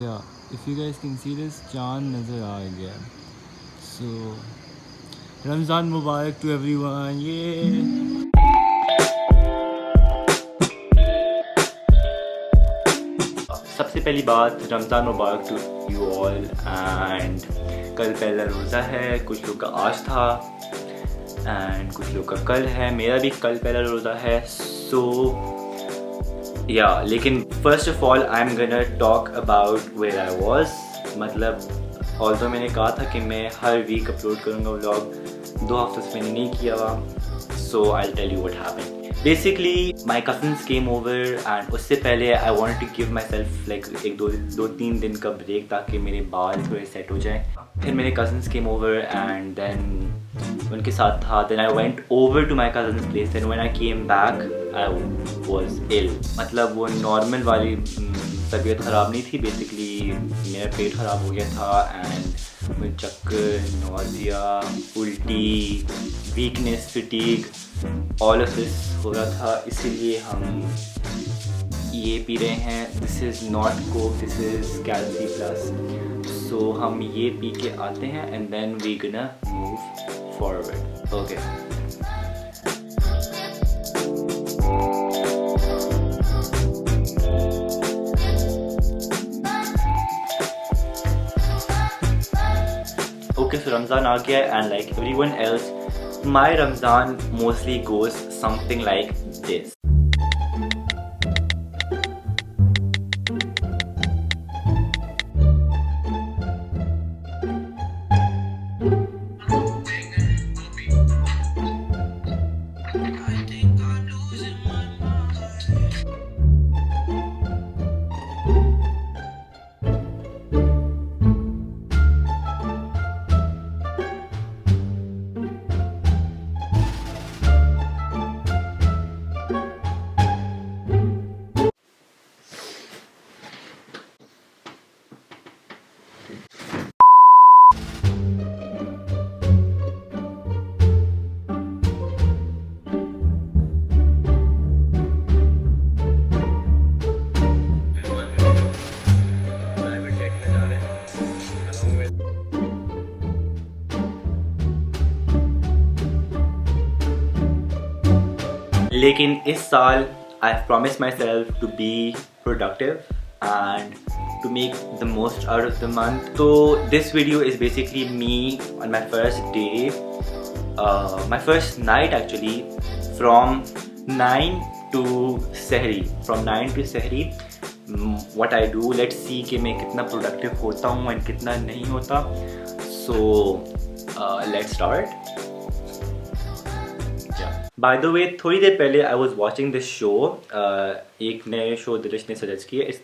Yeah, if you guys can see this, चांद नज़र आ गया. So, Ramzan Mubarak to everyone. Yeah. सबसे पहली बात, रमज़ान मुबारक टू यू ऑल. एंड कल पहला रोज़ा है, कुछ लोग का आज था एंड कुछ लोग का कल है. मेरा भी कल पहला रोज़ा है. सो या लेकिन first of all I am gonna talk about where I was. मतलब ऑल्दो मैंने कहा था कि मैं हर वीक अपलोड करूँगा व्लॉग, 2 हफ्तों से मैंने नहीं किया हुआ. So I tell you what happened. Basically my cousins came over and उससे पहले I want to give myself like एक दो तीन दिन का ब्रेक ताकि मेरे बाल थोड़े सेट हो जाएं. फिर मेरे cousins came over and then उनके साथ था. Then I went over to my cousins place. Then when I came back I was ill. मतलब वो नॉर्मल वाली तबीयत ख़राब नहीं थी. बेसिकली मेरा पेट ख़राब हो गया था एंड मुझे चक्कर, नोज़िया, उल्टी, weakness, fatigue, all of this हो रहा था. इसीलिए हम ये पी रहे हैं. This is not Coke, this is Calci Plus. So हम ये पी के आते हैं and then we gonna move forward. Okay. Okay, so Ramzan aa gaya and like everyone else, my Ramzan mostly goes something like this. लेकिन इस साल I promise myself to be productive and to make the most out of the month. तो this video is basically me on my first day, my first night actually, from 9 to sehri. From 9 to सहरी what I do. let's see कि मैं कितना productive होता हूँ and कितना नहीं होता. सो let's start. By the way, थोड़ी देर पहले I was watching this show. एक नए शो दिलिश ने सजेस्ट किया. इस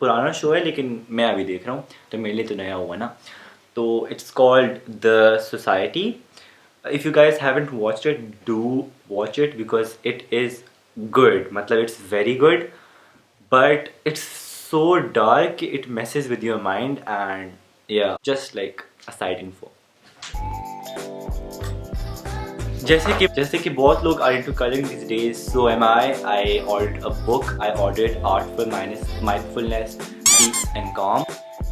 पुराना शो है लेकिन मैं अभी देख रहा हूँ तो मेरे लिए तो नया हुआ ना. तो it's called the Society. If you guys haven't watched it, do watch it because it is good. मतलब it's very good but it's so dark, it messes with your mind and yeah, just like a side info. जैसे कि बहुत लोग are into colouring this days, so am I ordered a book. I ordered art for mindfulness, peace and calm.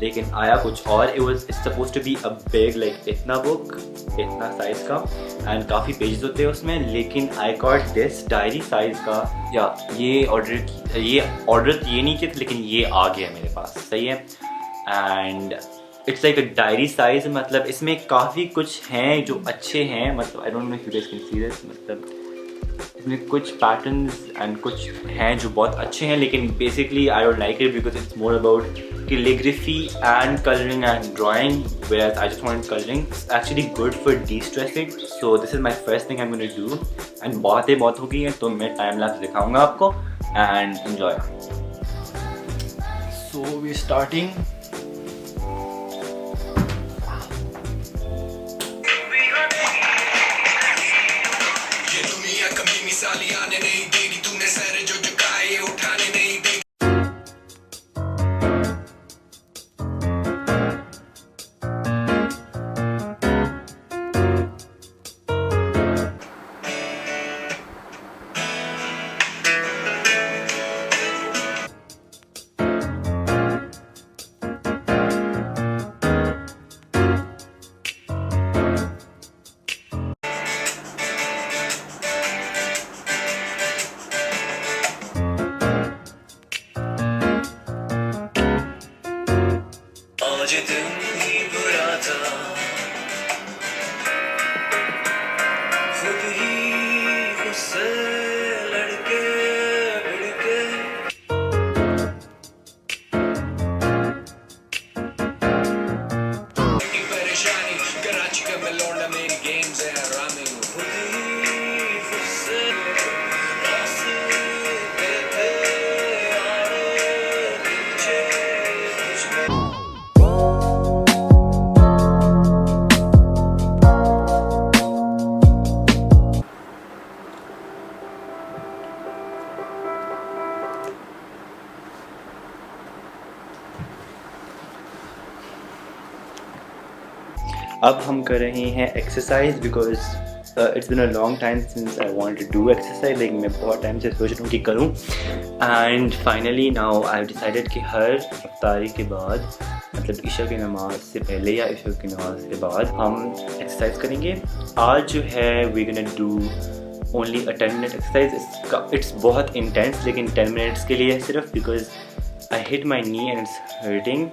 लेकिन आया कुछ और. It's suppose to be a big, like इतना book, इतना साइज का एंड काफ़ी पेजेस होते हैं उसमें. लेकिन I got this diary size का. या ये ऑर्डर ये नहीं किया था लेकिन ये आ गया मेरे पास. सही है. And it's like a diary size. मतलब इसमें काफ़ी कुछ हैं जो अच्छे हैं. मतलब I don't know if you guys can see this. मतलब इसमें कुछ पैटर्न्स एंड कुछ हैं जो बहुत अच्छे हैं. लेकिन basically I don't like it because it's more about calligraphy and colouring and drawing, whereas I just wanted coloring. It's actually good for de-stressing. So this is my first thing I'm going to do. and बातें बहुत हो गई हैं तो मैं time lapse दिखाऊंगा आपको and enjoy. So we're starting. दिन ही बुरा था, खुद ही मुझसे लड़के भिड़के। परेशानी कराची का मैं लौंडा, मेरी गेम्स है हरामी, खुद ही मुझसे रास्ते थे यारो पीछे मुझको। अब हम कर रहे हैं exercise because it's been a long time since I want to do exercise, लेकिन मैं बहुत टाइम से सोच रहा हूँ कि करूँ। And finally now I decided कि हर इफ्तारी के बाद, मतलब इशा की नमाज से पहले या इशा की नमाज के बाद हम एक्सरसाइज करेंगे। आज जो है we gonna do only a 10 minute exercise. इसका इट्स बहुत इंटेंस, लेकिन 10 मिनट्स के लिए है सिर्फ, because I hit my knee and it's hurting.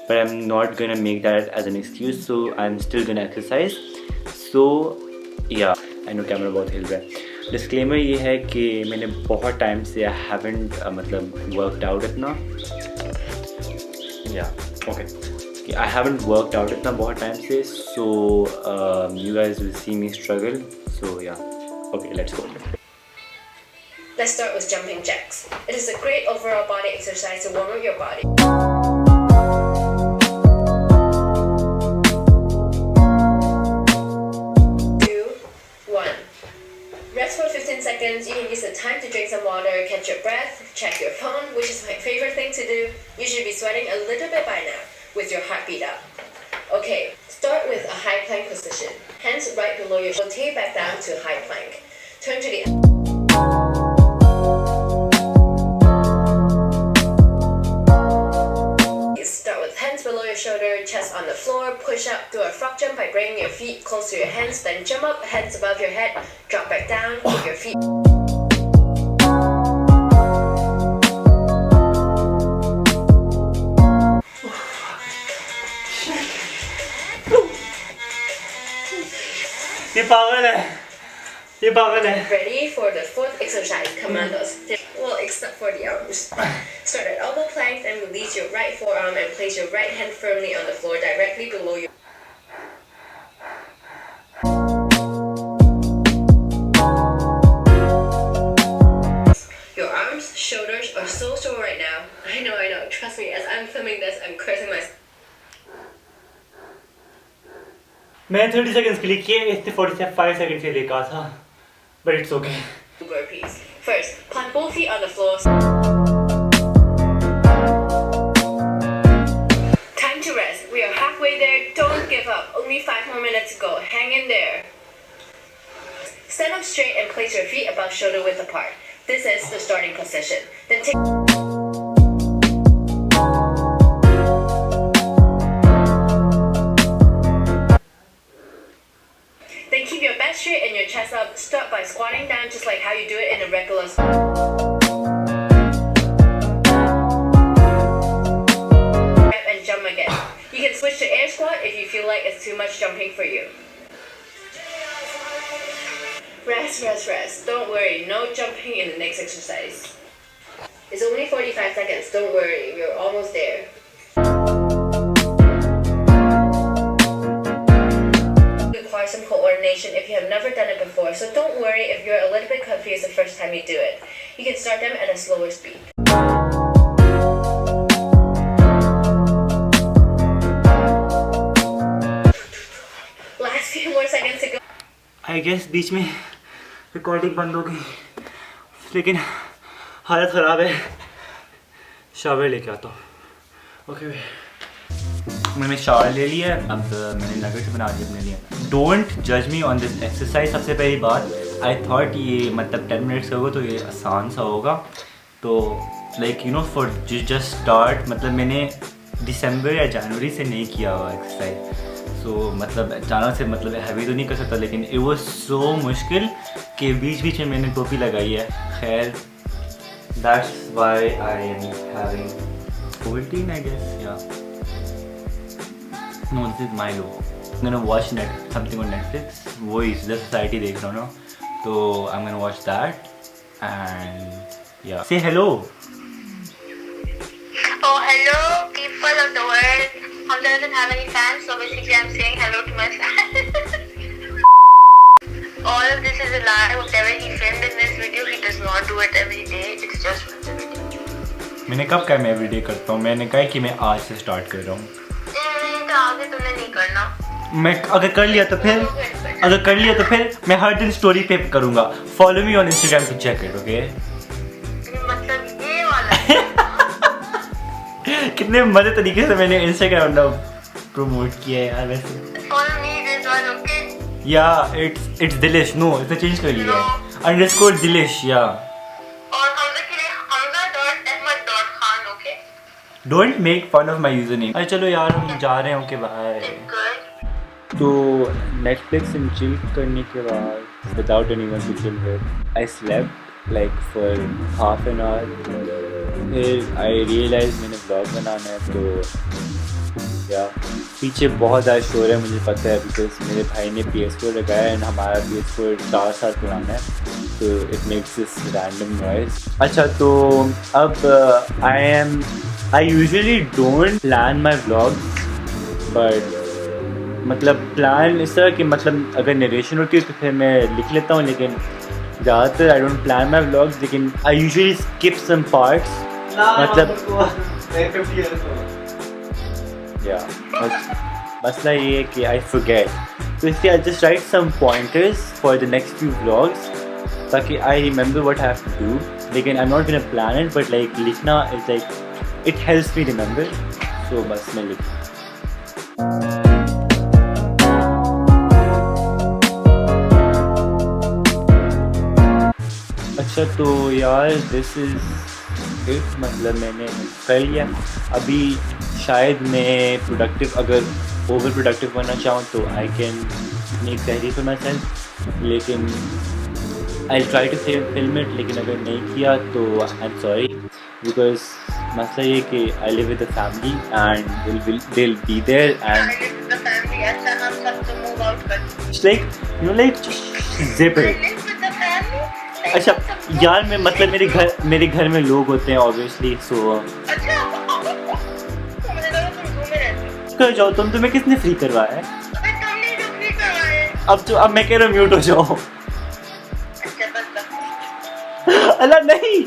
But I'm not gonna make that as an excuse, so I'm still gonna exercise. So yeah, I know camera बहुत हिल रहा है। Disclaimer ये है कि मैंने बहुत टाइम से I haven't मतलब worked out इतना, कि I haven't worked out इतना बहुत टाइम से, so you guys will see me struggle. So yeah, okay, let's go. Let's start with jumping jacks. It is a great overall body exercise to warm up your body. 15 seconds, you can use the time to drink some water, catch your breath, check your phone, which is my favorite thing to do. You should be sweating a little bit by now, with your heartbeat up. Okay, start with a high plank position. Hands right below your shoulder, rotate back down to high plank. Turn to the Start with hands below your shoulder, chest on the floor, push up, do a frog jump by bringing your feet close to your hands, then jump up, hands above your head, drop back down, keep your feet. ये पागल है। Ready for the fourth exercise, commandos. Well, except for the arms. Start at elbow plank, then release your right forearm and place your right hand firmly on the floor directly below your. Your arms, shoulders are so sore right now. I know. Trust me, as I'm filming this, I'm cursing myself. मैं 30 seconds के लिए किए, इससे 45 seconds के लिए कहा था, but it's okay. Burpees. First, plant both feet on the floor. Time to rest. We are halfway there. Don't give up. Only 5 more minutes to go. Hang in there. Stand up straight and place your feet above shoulder width apart. This is the starting position. Then take. Then keep your back straight and your chest up. Start by squatting down just like how you do it in a regular and jump again. You can switch to air squat if you feel like it's too much jumping for you. Rest. Don't worry, no jumping in the next exercise. It's only 45 seconds, don't worry, we're almost there. Require some coordination if you have never done it before, so don't worry if you're a little bit confused the first time you do it. You can start them at a slower speed. Last few more seconds to go. I guess बीच में recording बंद हो गई, लेकिन हालत ख़राब है। Shower लेके आता हूँ। ओके, मैंने शावर ले लिया, अब मैंने नगेट्स बना दिए अपने लिए। डोंट जज मी ऑन दिस एक्सरसाइज। सबसे पहली बात, आई थॉट ये मतलब 10 मिनट्स होगा तो ये आसान सा होगा, तो like you know for just start, मतलब मैंने दिसंबर या जनवरी से नहीं किया हुआ एक्सरसाइज, सो मतलब अचानक से मतलब हैवी तो नहीं कर सकता, लेकिन इट वाज सो मुश्किल कि बीच बीच में मैंने टोपी लगाई है। खैर, that's why I am having 14 I guess, या No, this is Milo. I'm gonna watch something on Netflix. वो इस द सोसाइटी देख रहा हूँ ना, तो I'm gonna watch that and yeah. Say hello. Oh, hello, people of the world. Hamza doesn't have any fans, so basically I'm saying hello to my fans. All of this is a lie. Whatever he filmed in this video, he does not do it every day. It's just for the video. मैंने कब कहा मैं everyday करता हूँ? मैंने कहा कि मैं आज से स्टार्ट कर रहा हूँ. तो आगे तुमने नहीं करना. मैं अगर कर लिया तो फिर मैं हर दिन स्टोरी पे करूँगा. Follow me on Instagram to check it. Okay, मतलब ये वाला. कितने मजे तरीके से मैंने इंस्टाग्राम ना प्रमोट किया है यार. वैसे Follow me this one, okay? या इट्स दिलिश. नो, इसने चेंज कर लिया है. अंडरस्कोर दिलिश. या और हमजा के लिए hamza.ahmad.khan, okay? Don't make fun of my user name. अरे चलो यार, हम जा रहे हैं. Okay, bye. Good. तो नेटफ्लिक्स एंड चिल करने के बाद without anyone to chill with I slept like for half an hour. फिर आई रियलाइज मैंने ब्लॉग बनाना है. तो या पीछे बहुत ज़्यादा शोर है, मुझे पता है, बिकॉज मेरे भाई ने PS4 लगाया है एंड हमारा PS4 4 साल पुराना है, तो it makes this random noise. अच्छा, तो अब I usually don't plan my vlogs, but मतलब प्लान इस तरह कि मतलब अगर नरेशन होती है तो फिर मैं लिख लेता हूँ, लेकिन ज़्यादातर I don't plan my vlogs. लेकिन I usually skip some parts. मतलब या मसला ये है कि आई फॉरगेट, तो इसलिए I just write some pointers for the next few vlogs ताकि I remember what I have to do. लेकिन I am not gonna plan it, but like लिखना is like it helps me remember. So बस मैं लिख. अच्छा, तो यार this is it. मतलब मैंने कर लिया. अभी शायद मैं प्रोडक्टिव, अगर ओवर प्रोडक्टिव बनना चाहूँ तो आई कैन मेक तहरीर फॉर माई सेल्फ, लेकिन I try to film it. लेकिन अगर नहीं किया तो आई एम सॉरी, बिकॉज मसला ये कि I live with the family and they will be there and I live with the family. अच्छा, हम सब तो move out कर चुके हैं. Like like zip I it. live with the family. अच्छा यार, मैं मतलब मेरे घर में लोग होते हैं ऑब्वियसली. सो अच्छा, मुझे लगा तुम घूमे रहते हो. कर जाओ तुम. तुम्हें किसने फ्री करवाया है? अबे तुमने जो भी करवाए. अब मैं कह रहा हूँ म्यूट हो जाओ. अच्छा, बस बस. अल्लाह नहीं.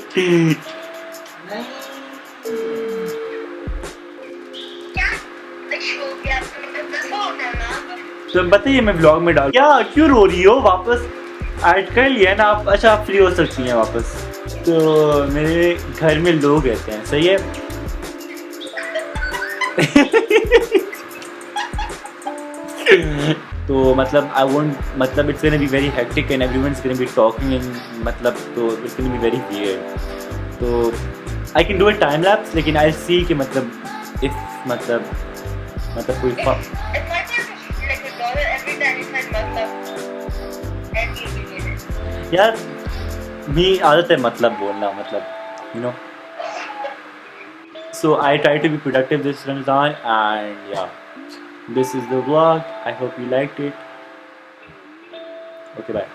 क्या शो किया तुमने? बस हो गया ना. तो बताइए, मैं ब्लॉग में डाल. क्या क्यों रो रही हो? वापस ऐड कर लिया है ना आप. अच्छा, आप फ्री हो सकती हैं वापस. तो मेरे घर में लोग रहते हैं, सही है. तो मतलब आई वोंट, मतलब it's gonna be very hectic and everyone's gonna be talking in, मतलब तो it's gonna be very weird. तो I can do a time lapse, लेकिन आई सी कि मतलब इफ मतलब कोई It's my part to like $1 every time you find मतलब and you begin it. यार मी आदत है मतलब बोलना, मतलब you know. So I try to be productive this Ramadan, and yeah, this is the vlog. I hope you liked it. Okay, bye.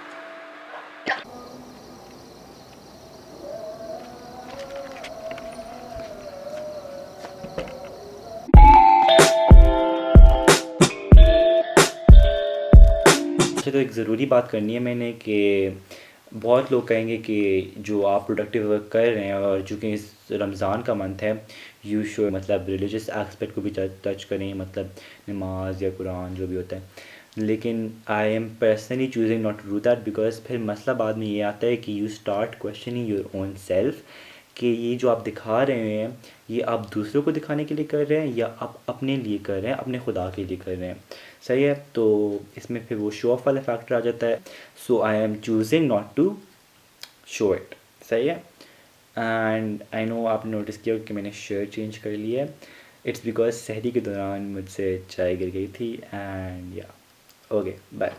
अच्छा, तो एक ज़रूरी बात करनी है मैंने कि बहुत लोग कहेंगे कि जो आप प्रोडक्टिव वर्क कर रहे हैं, और चूँकि इस रमज़ान का मंथ है, यू शुड मतलब रिलीजियस एस्पेक्ट को भी टच करें, मतलब नमाज या कुरान जो भी होता है. लेकिन I am personally choosing not to do that, because फिर मसला बाद में ये आता है कि you start questioning your own self कि ये जो आप दिखा रहे हैं ये आप दूसरों को दिखाने के लिए कर रहे हैं या आप अपने लिए कर रहे हैं, अपने खुदा के लिए कर रहे हैं. सही है. तो इसमें फिर वो शो ऑफ वाला फैक्टर आ जाता है. So I am choosing not to show it. सही है. एंड आई नो आपने नोटिस किया कि मैंने शर्ट चेंज कर लिया है. इट्स बिकॉज सहरी के दौरान मुझसे चाय गिर गई थी. एंड या ओके, बाय.